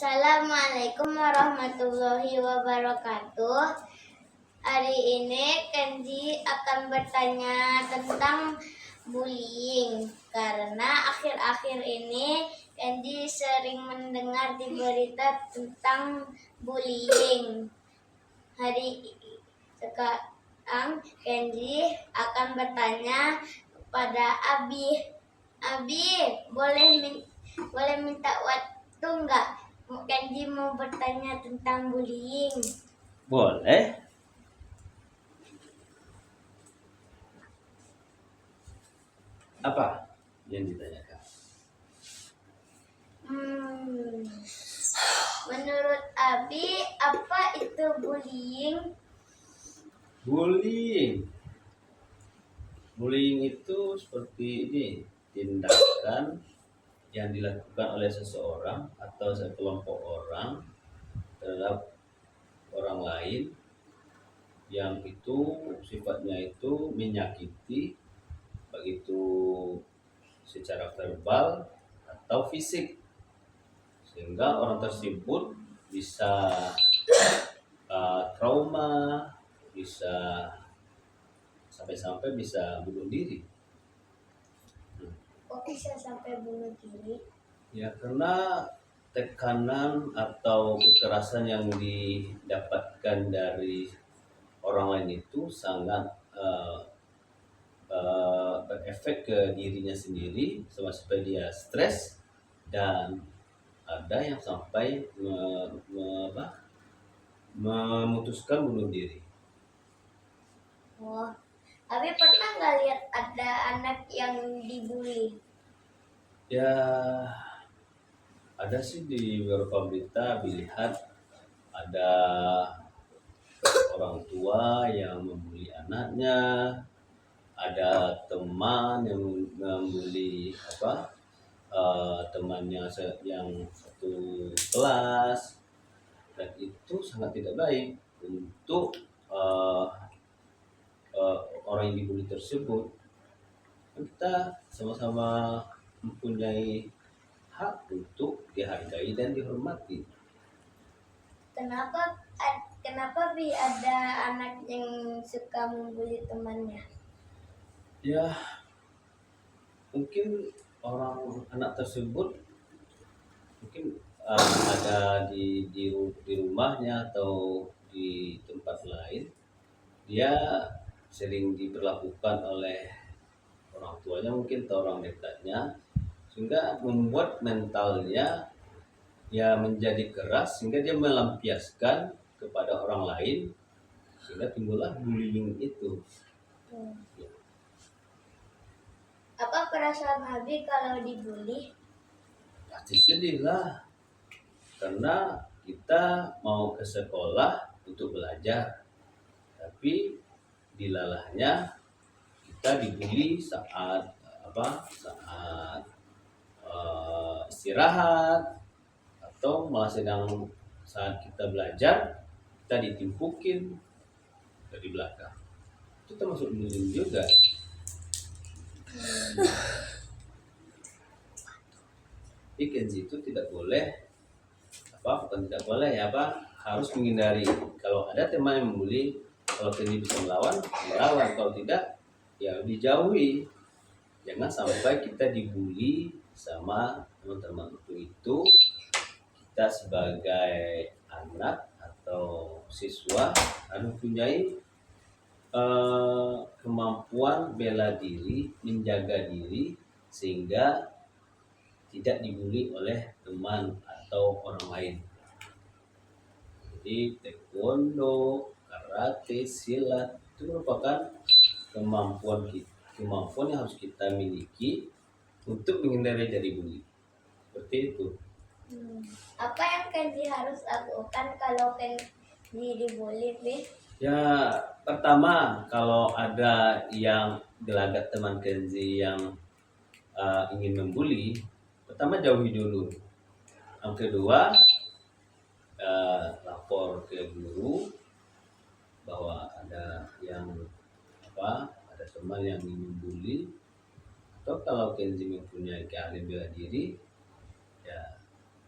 Assalamualaikum warahmatullahi wabarakatuh. Hari ini Kenzi akan bertanya tentang bullying karena akhir-akhir ini Kenzi sering mendengar di berita tentang bullying. Hari sekarang Kenzi akan bertanya kepada Abi. Abi, boleh minta waktu nggak? Kenzi mau bertanya tentang bullying. Boleh. Apa yang ditanyakan? Menurut Abi, apa itu bullying? Bullying itu seperti ini, tindakan yang dilakukan oleh seseorang atau sekelompok orang terhadap orang lain yang itu sifatnya itu menyakiti, baik itu secara verbal atau fisik, sehingga orang tersebut bisa trauma, bisa sampai-sampai bisa bunuh diri. Kok bisa sampai bunuh diri? Ya karena tekanan atau kekerasan yang didapatkan dari orang lain itu sangat berefek ke dirinya sendiri, sampai dia stres dan ada yang sampai memutuskan bunuh diri. Oh, Abi pernah nggak lihat ada anak yang dibully? Ya ada sih di beberapa berita dilihat ada orang tua yang membuli anaknya, ada teman yang membuli temannya yang satu kelas, dan itu sangat tidak baik untuk orang yang dibully tersebut. Kita sama-sama mempunyai hak untuk dihargai dan dihormati. Kenapa Bi ada anak yang suka membuli temannya? Ya mungkin anak tersebut mungkin ada di rumahnya atau di tempat lain, dia sering diperlakukan oleh orang tuanya mungkin atau orang dekatnya, sehingga membuat mentalnya ya menjadi keras, sehingga dia melampiaskan kepada orang lain, sehingga timbullah bullying itu. Apa perasaan Abi kalau dibully? Pasti sedih lah, karena kita mau ke sekolah untuk belajar, tapi dilalahnya kita dibully saat istirahat, atau malah saat kita belajar kita ditimpukin dari belakang. Itu termasuk bullying juga. Jadi Kenzi itu tidak boleh harus menghindari. Kalau ada teman yang membuli, kalau Kenzi bisa melawan, kalau tidak ya dijauhi. Jangan sampai kita dibully sama teman-teman itu. Kita sebagai anak atau siswa harus mempunyai kemampuan bela diri, menjaga diri, sehingga tidak dibully oleh teman atau orang lain. Jadi taekwondo, karate, silat itu merupakan kemampuan yang harus kita miliki untuk menghindari dari bully. Seperti itu. Apa yang Kenzi harus lakukan kalau Kenzi dibully, Bi? Ya, pertama kalau ada yang gelagat teman Kenzi yang ingin membuli, pertama jauhi dulu. Yang kedua, lapor ke guru bahwa ada teman yang ingin membuli. Atau kalau Kenzi mempunyai keahlian bela diri, ya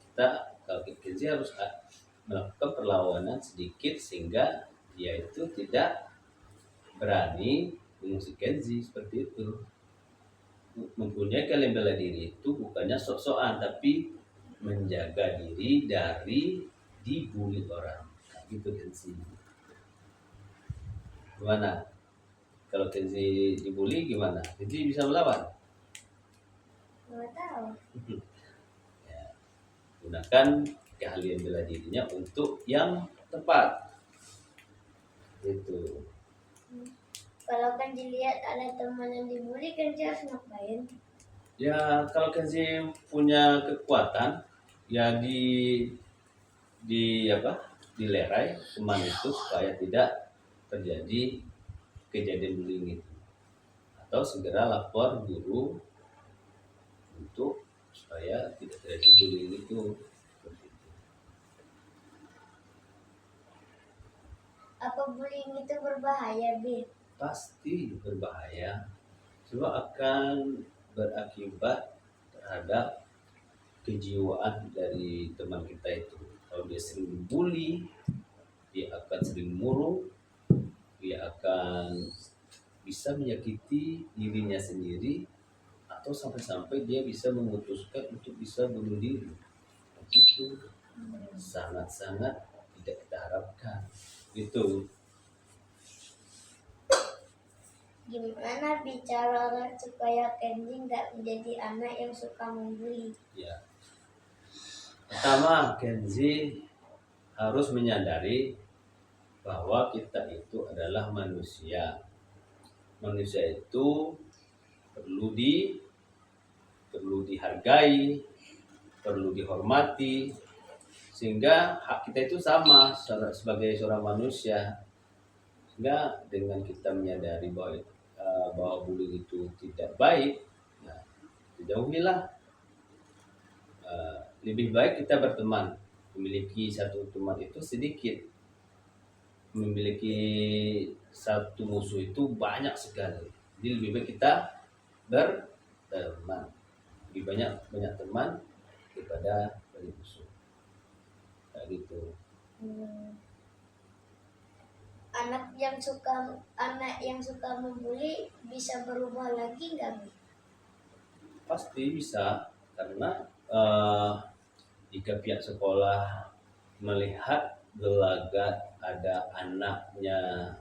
kita kalau Kenzi harus melakukan perlawanan sedikit sehingga dia itu tidak berani mengusik Kenzi seperti itu. Mempunyai kalian bela diri itu bukannya sok-sokan, tapi menjaga diri dari dibully orang. Nah, gitu Kenzi. Gimana? Kalau Kenzi dibully gimana? Kenzi bisa melawan? Nggak tahu. Ya, gunakan keahlian bela dirinya untuk yang tepat. Itu. Kalau kan dilihat ada teman yang dibully, kan dia harus ngapain? Ya kalau Kenzi punya kekuatan, ya di apa? Dilerai teman itu supaya tidak terjadi kejadian bullying itu. Atau segera lapor guru untuk supaya tidak terjadi bullying itu. Seperti itu. Apa bullying itu berbahaya, Bi? Pasti berbahaya, sebab akan berakibat terhadap kejiwaan dari teman kita itu. Kalau dia sering dibully, dia akan sering murung, dia akan bisa menyakiti dirinya sendiri, atau sampai-sampai dia bisa memutuskan untuk bisa bunuh diri. Itu sangat-sangat tidak kita harapkan. Itu Gimana bicara supaya Kenzi nggak menjadi anak yang suka membuli? ya. Pertama, Kenzi harus menyadari bahwa kita itu adalah manusia. Manusia itu perlu dihargai, perlu dihormati, sehingga hak kita itu sama sebagai seorang manusia. Sehingga dengan kita menyadari bahwa bullying itu tidak baik, nah, jauhilah. Lebih baik kita berteman, memiliki satu teman itu sedikit, memiliki satu musuh itu banyak sekali. Jadi lebih baik kita berteman, lebih banyak teman daripada banyak musuh. Kayak gitu. Anak yang suka membuli bisa berubah lagi nggak, Bi? Pasti bisa, karena jika pihak sekolah melihat gelagat ada anaknya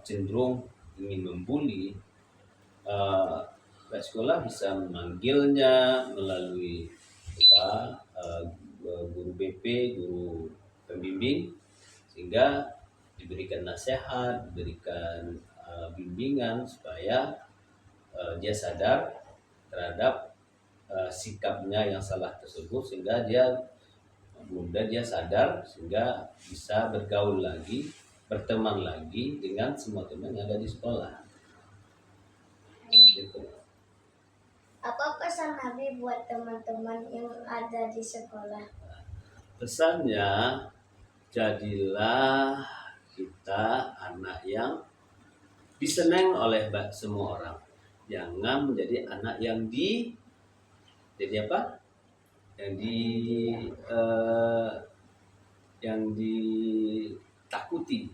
cenderung ingin membuli, pihak sekolah bisa memanggilnya melalui guru BP, guru pembimbing, sehingga diberikan nasihat, diberikan bimbingan supaya dia sadar terhadap sikapnya yang salah tersebut, sehingga dia sadar, sehingga bisa bergaul lagi, berteman lagi dengan semua teman yang ada di sekolah. Gitu. Apa pesan Nabi buat teman-teman yang ada di sekolah? Pesannya, jadilah kita anak yang disenang oleh semua orang. Jangan menjadi anak yang jadi apa? Yang ditakuti.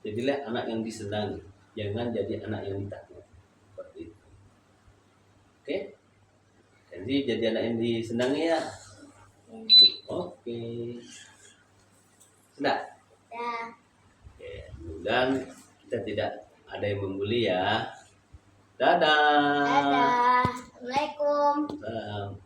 Jadilah anak yang disenangi. Jangan jadi anak yang ditakuti. Seperti itu. Oke? Jadi anak yang disenangi ya. Oke. Sudah? Ya. Oke, mudah-mudahan kita tidak ada yang membuli ya. Dadah. Dadah. Assalamualaikum. Salam.